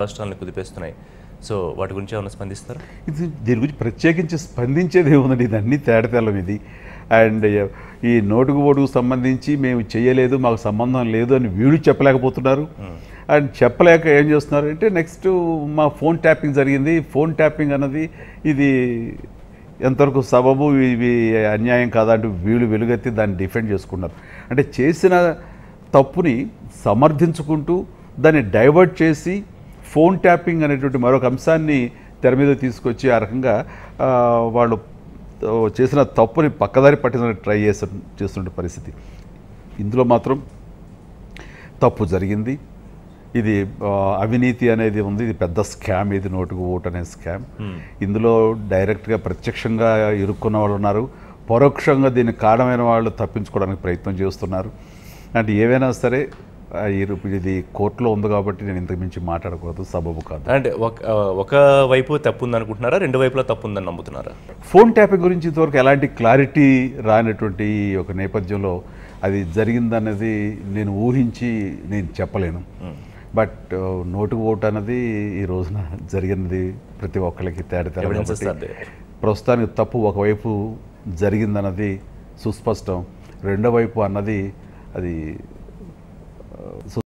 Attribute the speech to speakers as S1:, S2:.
S1: రాష్ట్రాలను కుదిపేస్తున్నాయి. సో వాటి గురించి ఏమైనా స్పందిస్తారా?
S2: దీని గురించి ప్రత్యేకించి స్పందించేది ఏముందండి, ఇది అన్ని తేడతెల్లం ఇది. అండ్ ఈ నోటుకు ఓటుకు సంబంధించి మేము చేయలేదు, మాకు సంబంధం లేదు అని వీళ్ళు చెప్పలేకపోతున్నారు. అండ్ చెప్పలేక ఏం చేస్తున్నారు అంటే నెక్స్ట్ మా ఫోన్ ట్యాపింగ్ జరిగింది, ఫోన్ ట్యాపింగ్ అన్నది ఇది ఎంతవరకు సబబు, ఇవి అన్యాయం కాదా అంటూ వీళ్ళు వెలుగెత్తి దాన్ని డిఫెండ్ చేసుకున్నారు. అంటే చేసిన తప్పుని సమర్థించుకుంటూ దాన్ని డైవర్ట్ చేసి ఫోన్ ట్యాపింగ్ అనేటువంటి మరొక అంశాన్ని తెర మీద తీసుకొచ్చి ఆ రకంగా వాళ్ళు చేసిన తప్పుని పక్కదారి పట్టించడానికి ట్రై చేస్తున్న పరిస్థితి. ఇందులో మాత్రం తప్పు జరిగింది. ఇది అవినీతి అనేది ఉంది, ఇది పెద్ద స్కామ్, ఇది నోటుకు ఓటు అనే స్కామ్. ఇందులో డైరెక్ట్గా ప్రత్యక్షంగా ఇరుక్కున్న వాళ్ళు ఉన్నారు, పరోక్షంగా దీనికి కారణమైన వాళ్ళు తప్పించుకోవడానికి ప్రయత్నం చేస్తున్నారు. అంటే ఏవైనా సరే ఇది కోర్టులో ఉంది కాబట్టి నేను ఇంతకు మించి మాట్లాడకూడదు, సబబు కాదు.
S1: అంటే ఒక వైపు తప్పు ఉందనుకుంటున్నారా, రెండు వైపులా తప్పు ఉందని నమ్ముతున్నారా?
S2: ఫోన్ ట్యాపింగ్ గురించి ఇంతవరకు ఎలాంటి క్లారిటీ రానటువంటి ఒక నేపథ్యంలో అది జరిగిందన్నది నేను ఊహించి నేను చెప్పలేను. బట్ నోటుకు ఓటు అన్నది ఈ రోజున జరిగినది ప్రతి ఒక్కరికి తేడా. ప్రస్తుతానికి తప్పు ఒకవైపు జరిగిందన్నది సుస్పష్టం, రెండో వైపు అన్నది అది